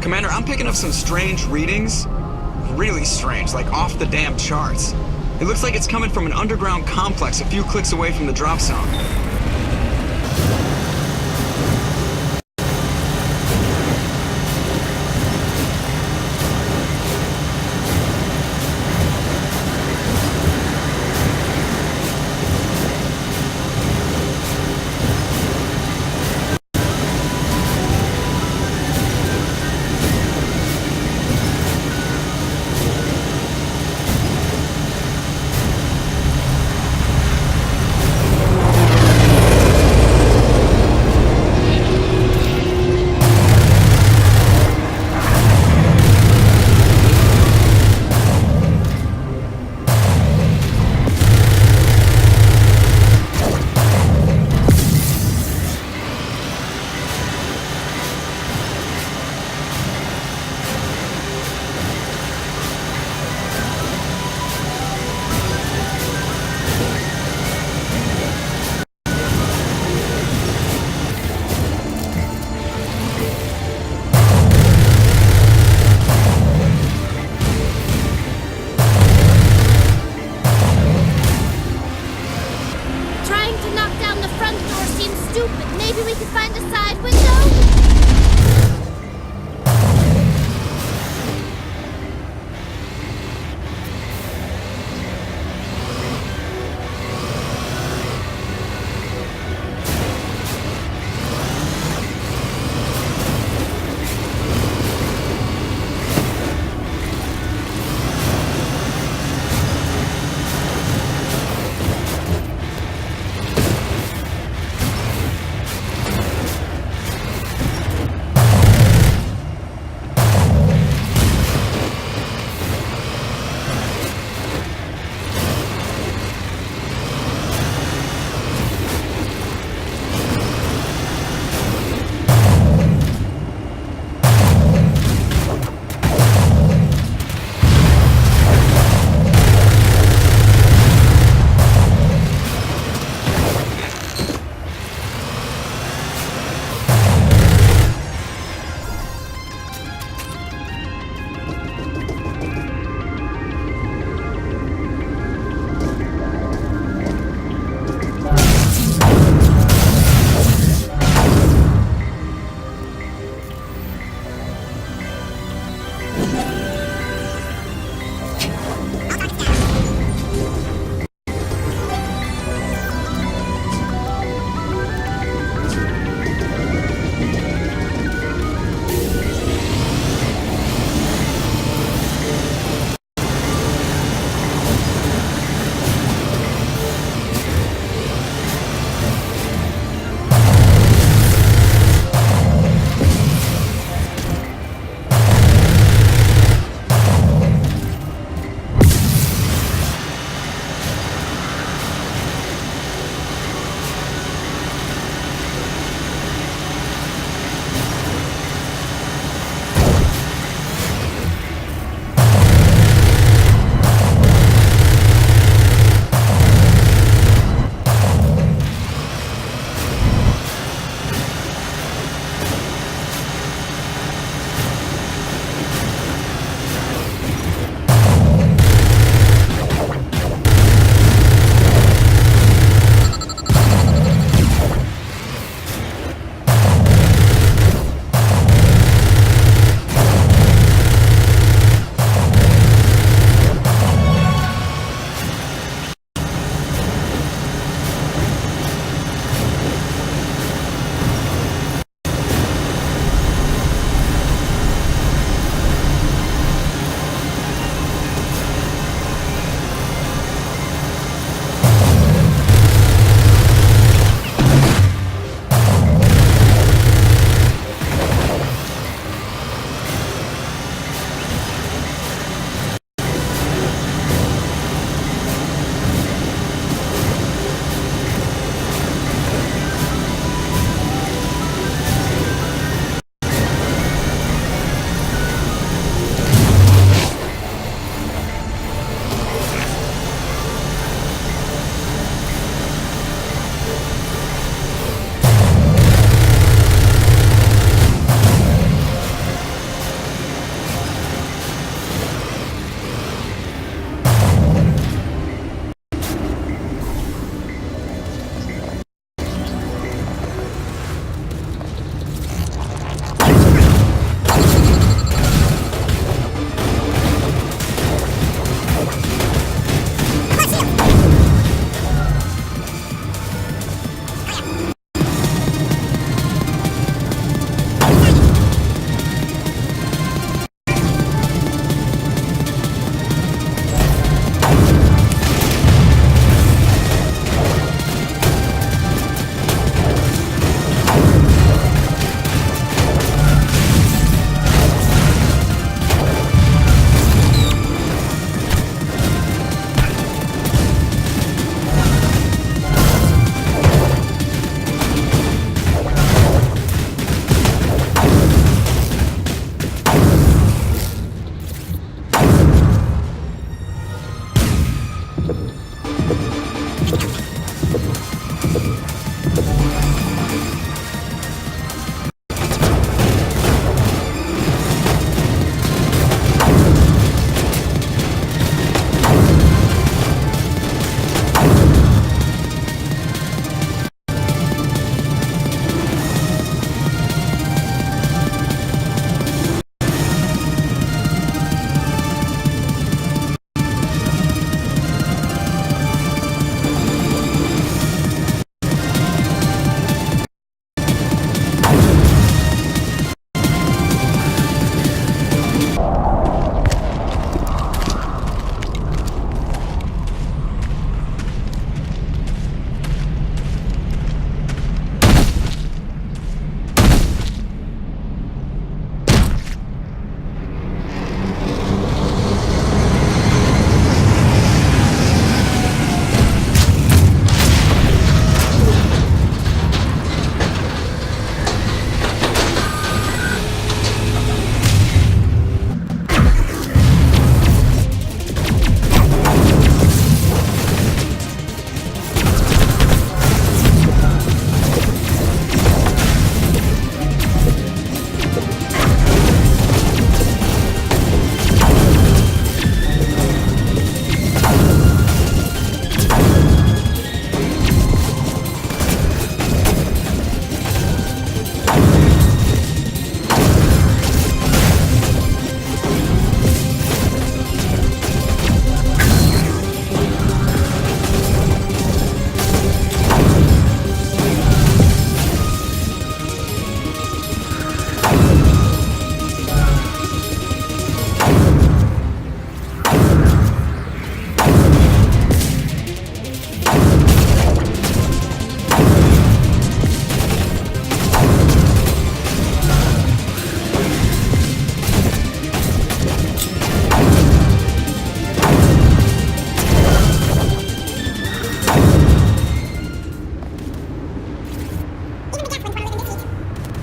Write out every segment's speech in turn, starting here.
Commander, I'm picking up some strange readings. Really strange, like off the damn charts. It looks like it's coming from an underground complex a few clicks away from the drop zone.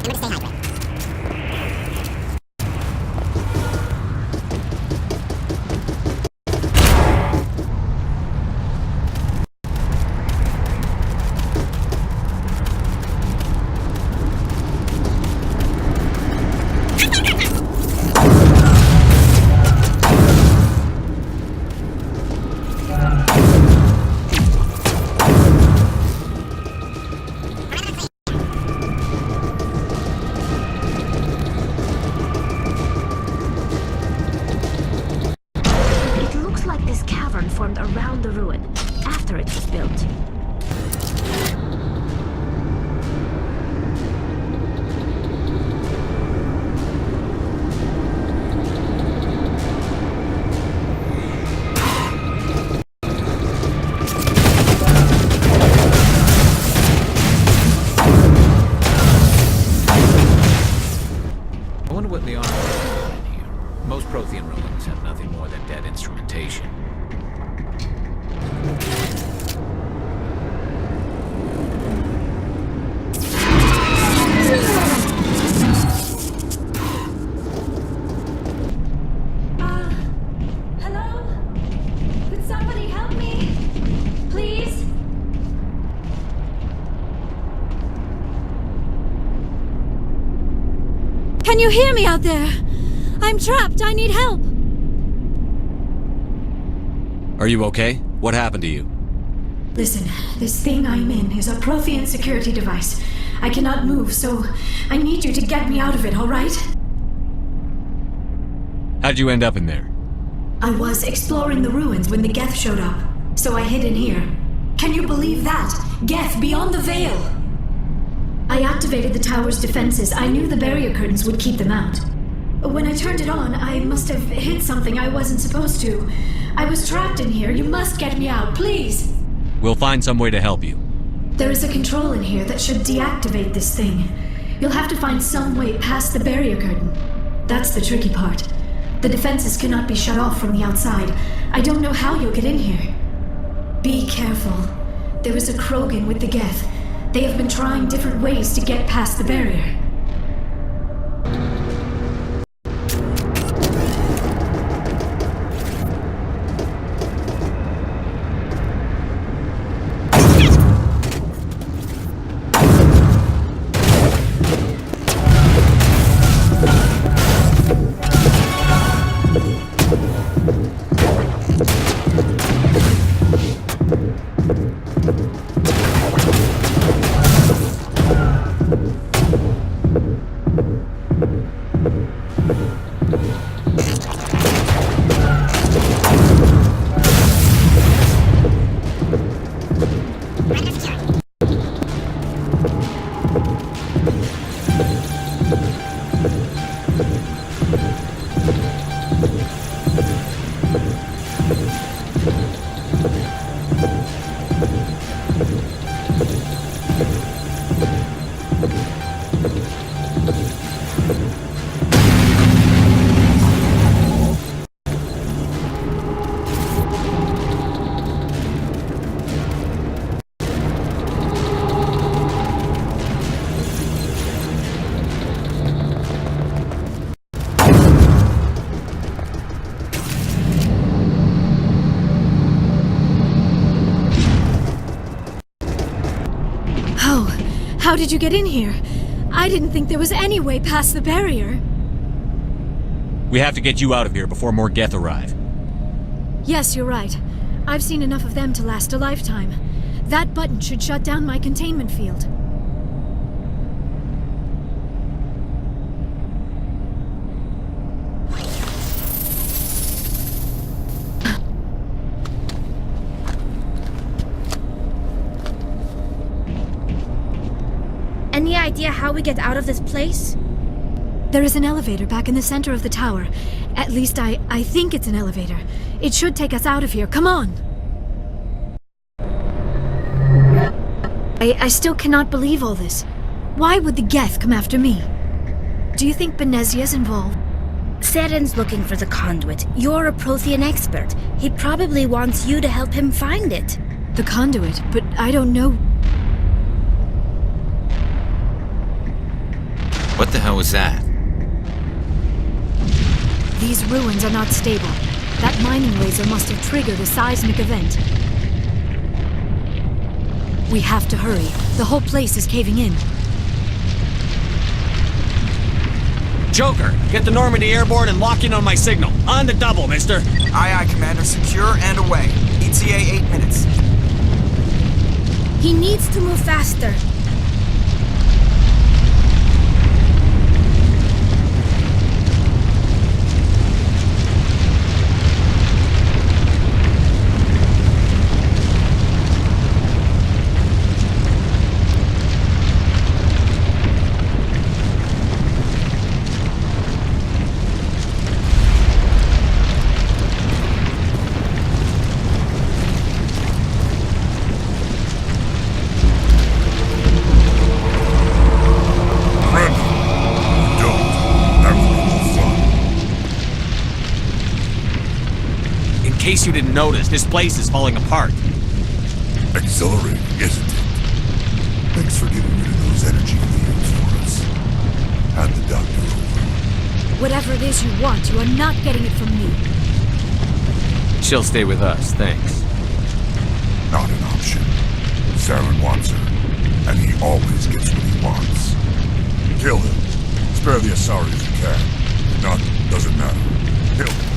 Remember to stay hydrated. Formed around the ruin after it was built. I wonder what the armor is in here. Most Prothean ruins have nothing more than dead instrumentation. Hello? Could somebody help me? Please? Can you hear me out there? I'm trapped. I need help. Are you okay? What happened to you? Listen, this thing I'm in is a Prothean security device. I cannot move, so I need you to get me out of it, alright? How'd you end up in there? I was exploring the ruins when the Geth showed up, so I hid in here. Can you believe that? Geth beyond the veil! I activated the tower's defenses. I knew the barrier curtains would keep them out. When I turned it on, I must have hit something I wasn't supposed to. I was trapped in here. You must get me out, please! We'll find some way to help you. There is a control in here that should deactivate this thing. You'll have to find some way past the barrier curtain. That's the tricky part. The defenses cannot be shut off from the outside. I don't know how you'll get in here. Be careful. There is a Krogan with the Geth. They have been trying different ways to get past the barrier. How did you get in here? I didn't think there was any way past the barrier. We have to get you out of here before more Geth arrive. Yes, you're right. I've seen enough of them to last a lifetime. That button should shut down my containment field. Any idea how we get out of this place? There is an elevator back in the center of the tower. At least I think it's an elevator. It should take us out of here. Come on! I still cannot believe all this. Why would the Geth come after me? Do you think Benezia's involved? Seren's looking for the conduit. You're a Prothean expert. He probably wants you to help him find it. The conduit? But I don't know... What the hell was that? These ruins are not stable. That mining laser must have triggered a seismic event. We have to hurry. The whole place is caving in. Joker, get the Normandy airborne and lock in on my signal. On the double, mister. Aye, aye, Commander. Secure and away. ETA 8 minutes. He needs to move faster. In case you didn't notice, this place is falling apart. Exhilarating, isn't it? Thanks for getting rid of those energy fields for us. Hand the doctor over. Whatever it is you want, you are not getting it from me. She'll stay with us, thanks. Not an option. Saren wants her, and he always gets what he wants. Kill him. Spare the Asari if you can. If not, doesn't matter. Kill him.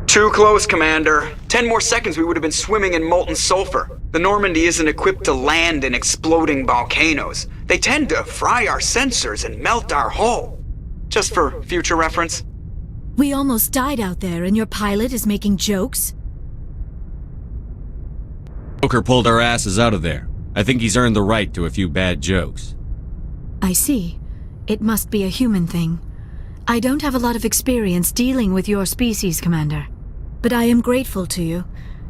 Too close, Commander. 10 more seconds we would have been swimming in molten sulfur. The Normandy isn't equipped to land in exploding volcanoes. They tend to fry our sensors and melt our hull. Just for future reference. We almost died out there, and your pilot is making jokes? Joker pulled our asses out of there. I think he's earned the right to a few bad jokes. I see. It must be a human thing. I don't have a lot of experience dealing with your species, Commander. But I am grateful to you.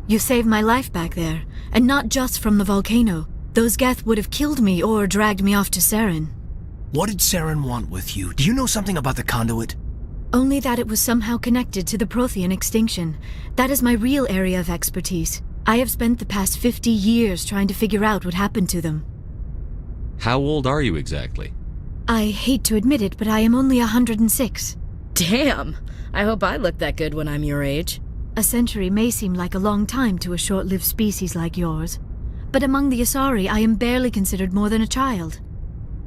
You saved my life back there, and not just from the volcano. Those Geth would have killed me or dragged me off to Saren. What did Saren want with you? Do you know something about the conduit? Only that it was somehow connected to the Prothean extinction. That is my real area of expertise. I have spent the past 50 years trying to figure out what happened to them. How old are you exactly? I hate to admit it, but I am only 106. Damn! I hope I look that good when I'm your age. A century may seem like a long time to a short-lived species like yours, but among the Asari I am barely considered more than a child.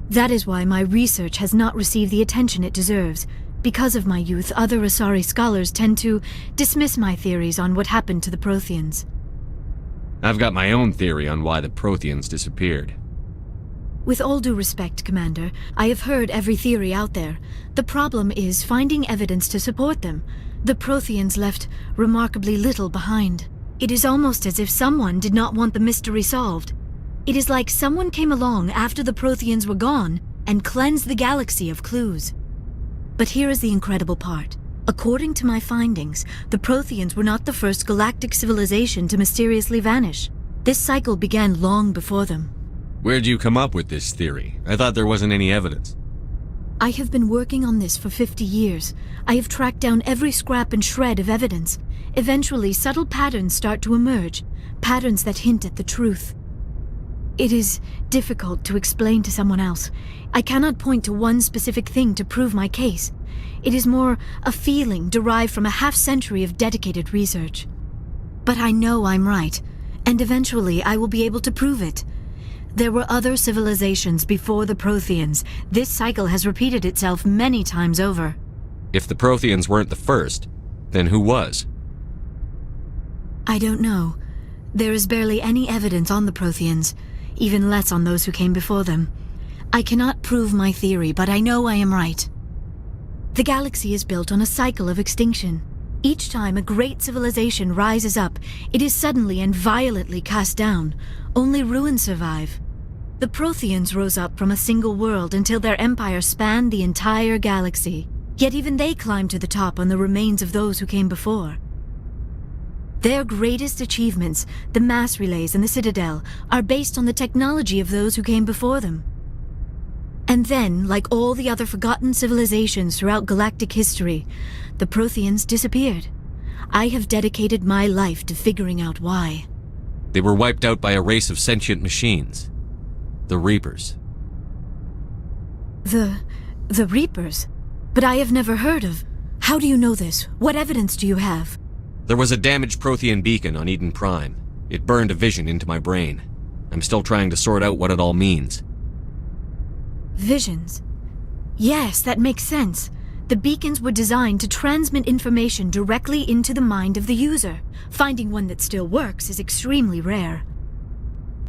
That is why my research has not received the attention it deserves. Because of my youth, other Asari scholars tend to dismiss my theories on what happened to the Protheans. I've got my own theory on why the Protheans disappeared. With all due respect, Commander, I have heard every theory out there. The problem is finding evidence to support them. The Protheans left remarkably little behind. It is almost as if someone did not want the mystery solved. It is like someone came along after the Protheans were gone and cleansed the galaxy of clues. But here is the incredible part. According to my findings, the Protheans were not the first galactic civilization to mysteriously vanish. This cycle began long before them. Where'd you come up with this theory? I thought there wasn't any evidence. I have been working on this for 50 years. I have tracked down every scrap and shred of evidence. Eventually, subtle patterns start to emerge, patterns that hint at the truth. It is difficult to explain to someone else. I cannot point to one specific thing to prove my case. It is more a feeling derived from a half-century of dedicated research. But I know I'm right, and eventually I will be able to prove it. There were other civilizations before the Protheans. This cycle has repeated itself many times over. If the Protheans weren't the first, then who was? I don't know. There is barely any evidence on the Protheans, even less on those who came before them. I cannot prove my theory, but I know I am right. The galaxy is built on a cycle of extinction. Each time a great civilization rises up, it is suddenly and violently cast down. Only ruins survive. The Protheans rose up from a single world until their empire spanned the entire galaxy. Yet even they climbed to the top on the remains of those who came before. Their greatest achievements, the mass relays and the Citadel, are based on the technology of those who came before them. And then, like all the other forgotten civilizations throughout galactic history, the Protheans disappeared. I have dedicated my life to figuring out why. They were wiped out by a race of sentient machines. The Reapers. The Reapers? But I have never heard of... How do you know this? What evidence do you have? There was a damaged Prothean beacon on Eden Prime. It burned a vision into my brain. I'm still trying to sort out what it all means. Visions? Yes, that makes sense. The beacons were designed to transmit information directly into the mind of the user. Finding one that still works is extremely rare.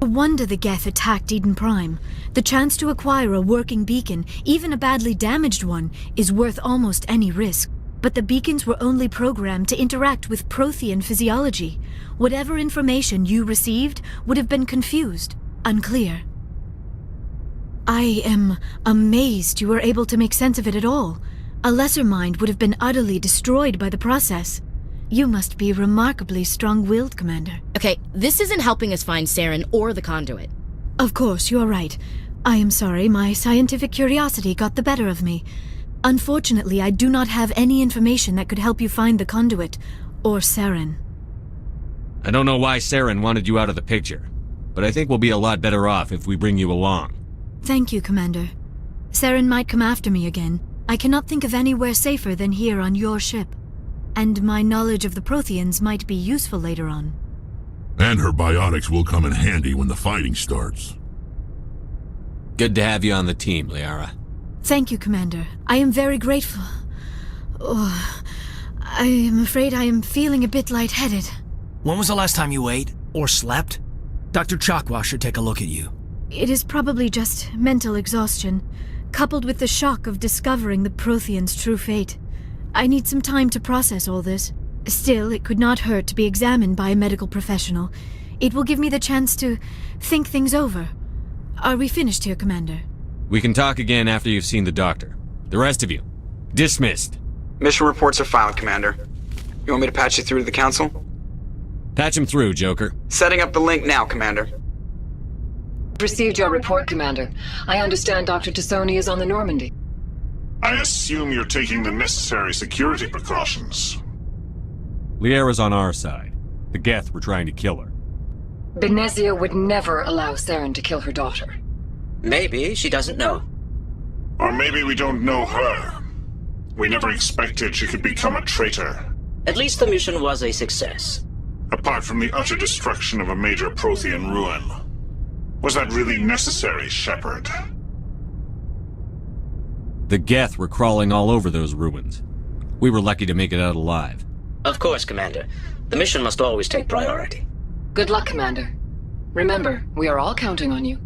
No wonder the Geth attacked Eden Prime. The chance to acquire a working beacon, even a badly damaged one, is worth almost any risk. But the beacons were only programmed to interact with Prothean physiology. Whatever information you received would have been confused, unclear. I am amazed you were able to make sense of it at all. A lesser mind would have been utterly destroyed by the process. You must be remarkably strong-willed, Commander. Okay, this isn't helping us find Saren or the conduit. Of course, you are right. I am sorry, my scientific curiosity got the better of me. Unfortunately, I do not have any information that could help you find the conduit, or Saren. I don't know why Saren wanted you out of the picture, but I think we'll be a lot better off if we bring you along. Thank you, Commander. Saren might come after me again. I cannot think of anywhere safer than here on your ship. And my knowledge of the Protheans might be useful later on. And her biotics will come in handy when the fighting starts. Good to have you on the team, Liara. Thank you, Commander. I am very grateful. Oh, I am afraid I am feeling a bit lightheaded. When was the last time you ate? Or slept? Dr. Chakwa should take a look at you. It is probably just mental exhaustion, coupled with the shock of discovering the Protheans' true fate. I need some time to process all this. Still, it could not hurt to be examined by a medical professional. It will give me the chance to think things over. Are we finished here, Commander? We can talk again after you've seen the doctor. The rest of you, dismissed. Mission reports are filed, Commander. You want me to patch you through to the Council? Patch him through, Joker. Setting up the link now, Commander. Received your report, Commander. I understand Dr. Tassoni is on the Normandy. I assume you're taking the necessary security precautions. Liara's on our side. The Geth were trying to kill her. Benezia would never allow Saren to kill her daughter. Maybe she doesn't know. Or maybe we don't know her. We never expected she could become a traitor. At least the mission was a success. Apart from the utter destruction of a major Prothean ruin. Was that really necessary, Shepard? The Geth were crawling all over those ruins. We were lucky to make it out alive. Of course, Commander. The mission must always take priority. Good luck, Commander. Remember, we are all counting on you.